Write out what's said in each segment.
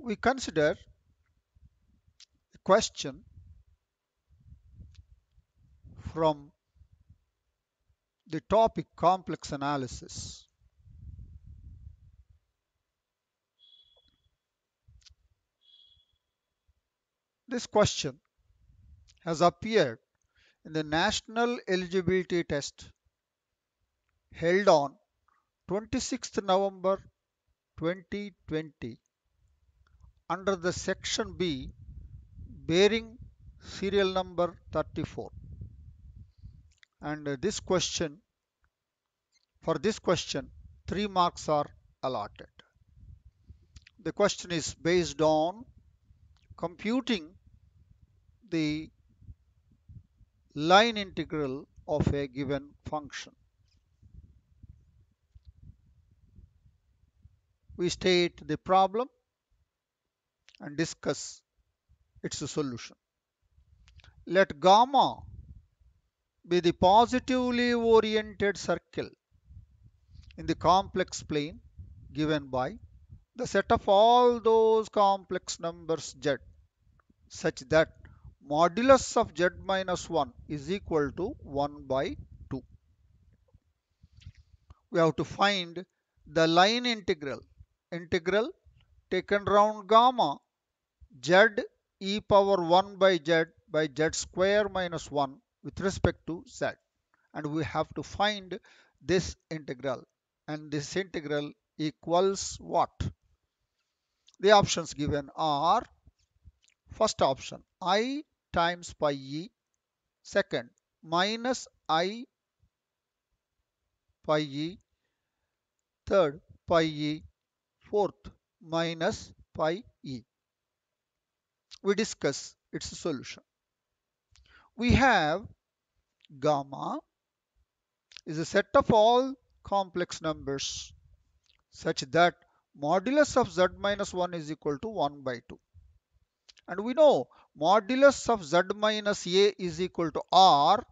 we consider a question from the topic complex analysis. This question has appeared in the National Eligibility Test held on 26th November 2020 under the section B bearing serial number 34, and for this question 3 marks are allotted. The question is based on computing the line integral of a given function. We state the problem and discuss its solution. Let gamma be the positively oriented circle in the complex plane given by the set of all those complex numbers z such that modulus of z minus 1 is equal to 1 by 2. We have to find the line integral taken round gamma z e power 1 by z square minus 1 with respect to z, and we have to find this integral, and this integral equals what? The options given are: first option I times pi e, second minus I pi e, third pi e, fourth minus pi e. We discuss its solution. We have gamma is a set of all complex numbers such that modulus of z minus 1 is equal to 1 by 2. And we know modulus of z minus a is equal to r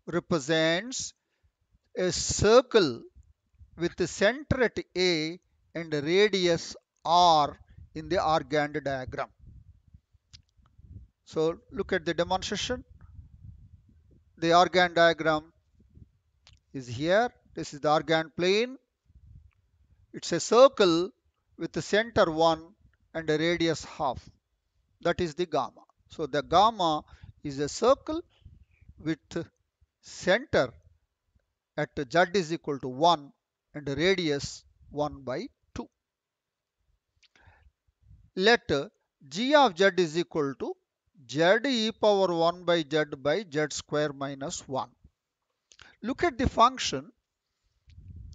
represents a circle with the center at A and radius r in the Argand diagram. So look at the demonstration. The Argand diagram is here. This is the Argand plane. It's a circle with the center 1 and a radius half. That is the gamma. So the gamma is a circle with center at z is equal to 1 and radius 1 by 2. Let g of z is equal to z e power 1 by z square minus 1. Look at the function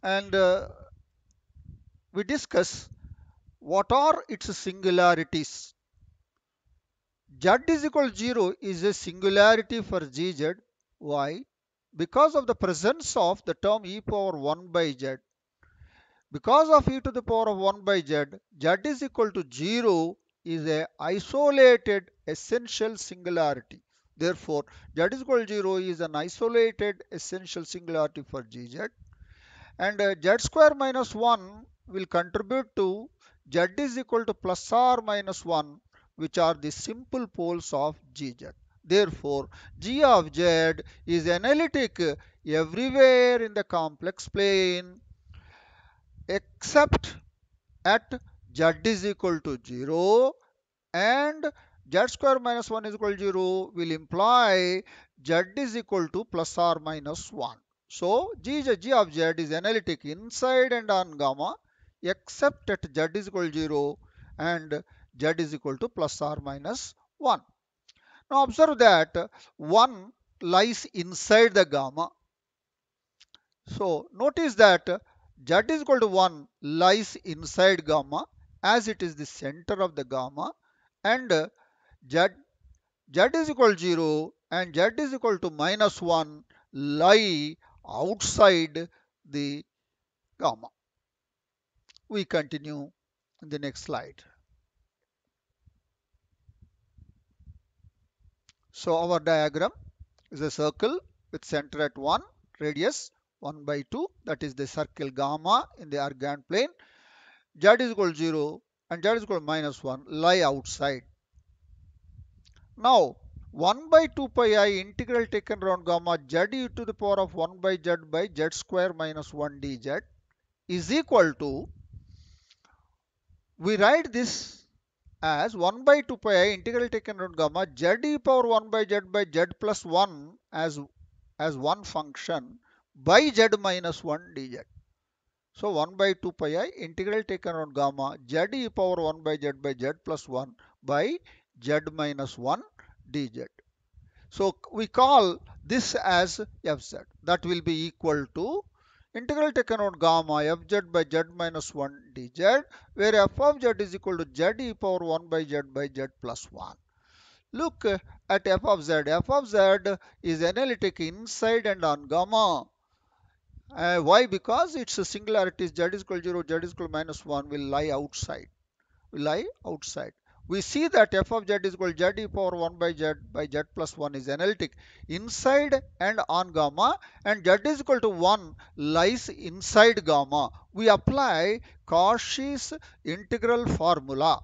and we discuss what are its singularities. Z is equal to 0 is a singularity for gz. Why? Because of the presence of the term e power 1 by z. Because of e to the power of 1 by z, z is equal to 0 is a isolated essential singularity. Therefore, z is equal to 0 is an isolated essential singularity for gz. And z square minus 1 will contribute to z is equal to plus or minus 1, which are the simple poles of gz. Therefore, g of z is analytic everywhere in the complex plane except at z is equal to 0, and z square minus 1 is equal to 0 will imply z is equal to plus or minus 1. So g of z is analytic inside and on gamma except at z is equal to 0 and z is equal to plus or minus 1. Now observe that 1 lies inside the gamma. So notice that z is equal to 1 lies inside gamma as it is the center of the gamma, and z is equal to 0 and z is equal to minus 1 lie outside the gamma. We continue in the next slide. So our diagram is a circle with center at 1, radius 1 by 2, that is the circle gamma in the Argand plane. Z is equal to 0 and z is equal to minus 1 lie outside. Now 1 by 2 pi I integral taken around gamma z e to the power of 1 by z square minus 1 dz is equal to, we write this as 1 by 2 pi I integral taken around gamma z e power 1 by z plus 1 as one function by z minus 1 dz. So 1 by 2 pi I integral taken on gamma z e power 1 by z plus 1 by z minus 1 dz. So we call this as fz. That will be equal to integral taken on gamma fz by z minus 1 dz, where f of z is equal to z e power 1 by z plus 1. Look at f of z. F of z is analytic inside and on gamma. Why? Because its singularity z is equal to 0, z is equal to minus 1 will lie outside. Will lie outside. We see that f of z is equal to z e power 1 by z plus 1 is analytic inside and on gamma, and z is equal to 1 lies inside gamma. We apply Cauchy's integral formula.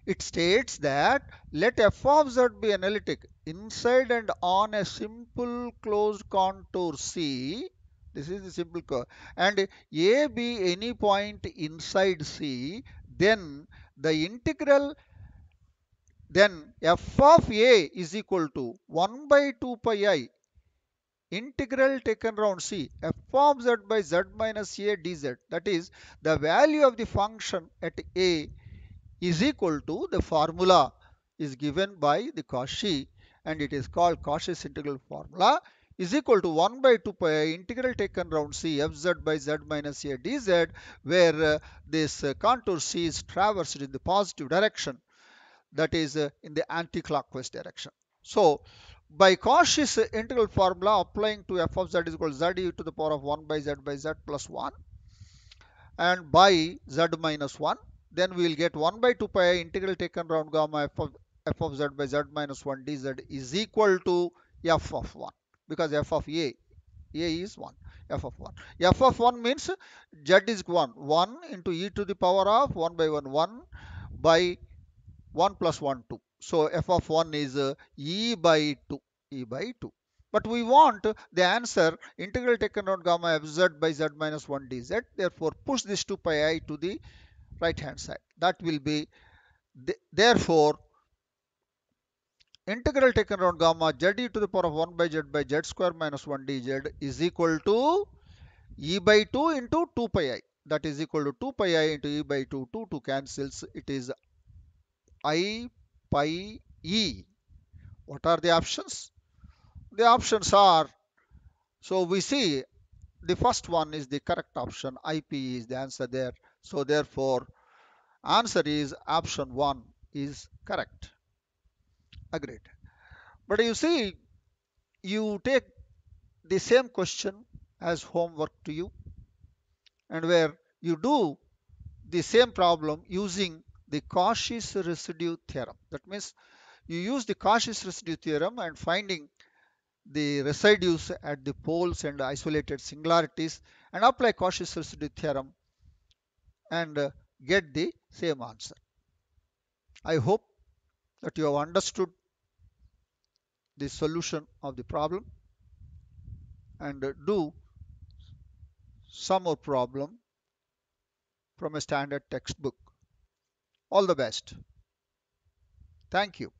It states that let f of z be analytic inside and on a simple closed contour C. This is the simple curve, and A be any point inside C, then the integral, then f of A is equal to 1 by 2 pi I integral taken round C f of z by z minus A dz. That is, the value of the function at A is equal to the formula is given by the Cauchy, and it is called Cauchy's integral formula, is equal to 1 by 2 pi integral taken round C fz by z minus A dz, where this contour C is traversed in the positive direction, that is in the anti-clockwise direction. So by Cauchy's integral formula applying to f of z is equal to z e to the power of 1 by z plus 1 and by z minus 1, then we will get 1 by 2 pi integral taken round gamma f of z by z minus 1 dz is equal to f of 1, because f of a is 1, f of 1. F of 1 means z is 1. 1 into e to the power of 1 by 1, 1 by 1 plus 1, 2. So f of 1 is e by 2, e by 2. But we want the answer integral taken out gamma fz by z minus 1 dz. Therefore, push this 2 pi I to the right hand side. That will be, therefore, integral taken out gamma z e to the power of 1 by z square minus 1 dz is equal to e by 2 into 2 pi I. That is equal to 2 pi I into e by 2. 2 cancels. It is I pi e. What are the options? The options are, so we see the first one is the correct option. IP is the answer there. So therefore, answer is option 1 is correct. Agreed. But you see, you take the same question as homework to you, and where you do the same problem using the Cauchy's residue theorem. That means you use the Cauchy's residue theorem and finding the residues at the poles and isolated singularities, and apply Cauchy's residue theorem and get the same answer. I hope that you have understood the solution of the problem, and do some more problem from a standard textbook. All the best. Thank you.